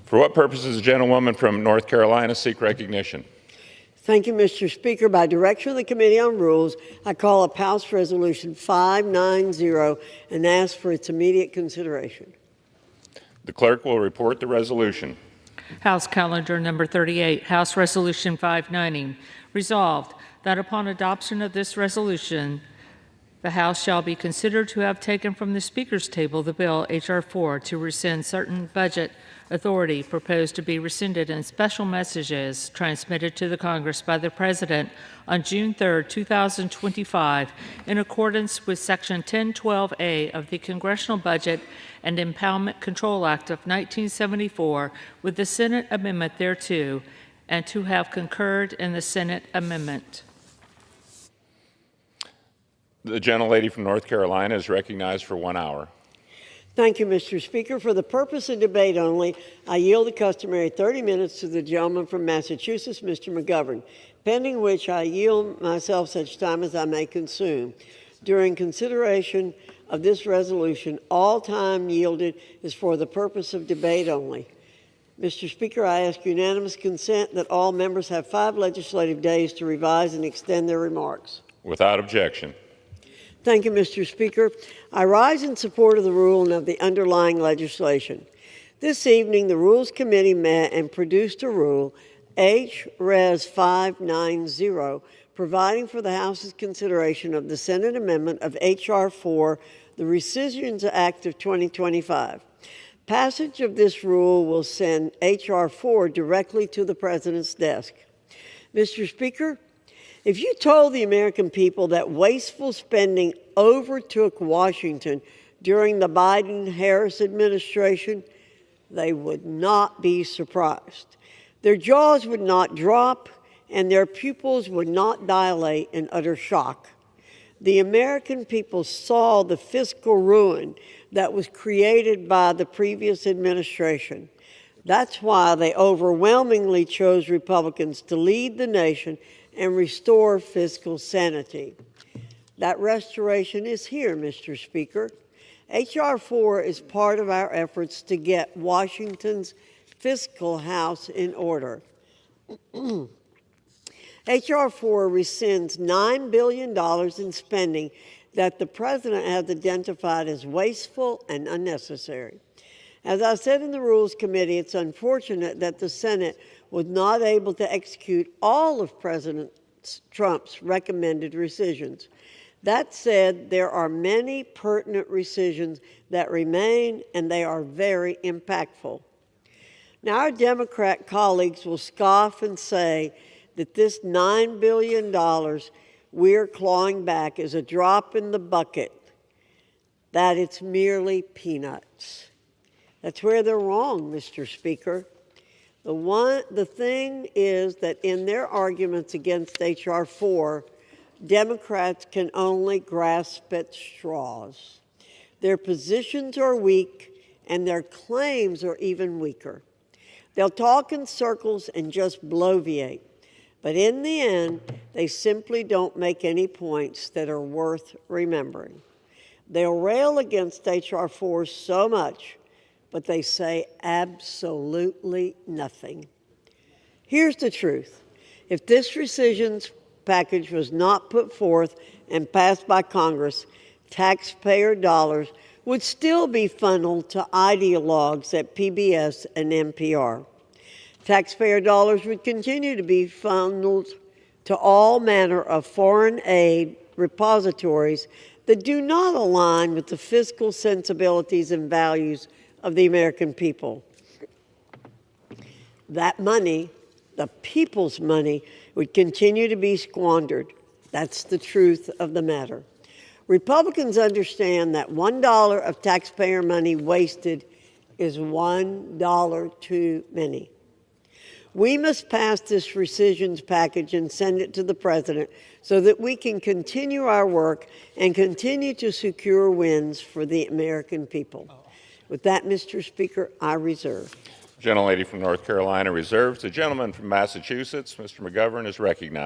For what purpose does the gentlewoman from North Carolina seek recognition? Thank you, Mr. Speaker. By direction of the Committee on Rules, I call up House Resolution 590 and ask for its immediate consideration. The clerk will report the resolution. House Calendar Number 38, House Resolution 590. Resolved that upon adoption of this resolution, the House shall be considered to have taken from the Speaker's table the bill H.R. 4 to rescind certain budget authority proposed to be rescinded in special messages transmitted to the Congress by the President on June 3, 2025, in accordance with Section 1012A of the Congressional Budget and Impoundment Control Act of 1974 with the Senate amendment thereto, and to have concurred in the Senate amendment. The gentlelady from North Carolina is recognized for 1 hour. Thank you, Mr. Speaker. For the purpose of debate only, I yield the customary 30 minutes to the gentleman from Massachusetts, Mr. McGovern, pending which I yield myself such time as I may consume. During consideration of this resolution, all time yielded is for the purpose of debate only. Mr. Speaker, I ask unanimous consent that all members have 5 legislative days to revise and extend their remarks. Without objection. Thank you, Mr. Speaker. I rise in support of the rule and of the underlying legislation. This evening, the Rules Committee met and produced a rule, H.RES 590, providing for the House's consideration of the Senate amendment of H.R. 4, the Rescissions Act of 2025. Passage of this rule will send H.R. 4 directly to the President's desk. Mr. Speaker, if you told the American people that wasteful spending overtook Washington during the Biden-Harris administration, they would not be surprised. Their jaws would not drop, and their pupils would not dilate in utter shock. The American people saw the fiscal ruin that was created by the previous administration. That's why they overwhelmingly chose Republicans to lead the nation and restore fiscal sanity. That restoration is here, Mr. Speaker. H.R. 4 is part of our efforts to get Washington's fiscal house in order. H.R. 4 rescinds $9 billion in spending that the President has identified as wasteful and unnecessary. As I said in the Rules Committee, it's unfortunate that the Senate was not able to execute all of President Trump's recommended rescissions. That said, there are many pertinent rescissions that remain, and they are very impactful. Now, our Democrat colleagues will scoff and say that this $9 billion we're clawing back is a drop in the bucket, that it's merely peanuts. That's where they're wrong, Mr. Speaker. The thing is that in their arguments against H.R. 4, Democrats can only grasp at straws. Their positions are weak, and their claims are even weaker. They'll talk in circles and just bloviate, but in the end, they simply don't make any points that are worth remembering. They'll rail against H.R. 4 so much, but they say absolutely nothing. Here's the truth. If this rescissions package was not put forth and passed by Congress, taxpayer dollars would still be funneled to ideologues at PBS and NPR. Taxpayer dollars would continue to be funneled to all manner of foreign aid repositories that do not align with the fiscal sensibilities and values of the American people. That money, the people's money, would continue to be squandered. That's the truth of the matter. Republicans understand that $1 of taxpayer money wasted is $1 too many. We must pass this rescissions package and send it to the President so that we can continue our work and continue to secure wins for the American people. With that, Mr. Speaker, I reserve. The gentlelady from North Carolina reserves. The gentleman from Massachusetts, Mr. McGovern, is recognized.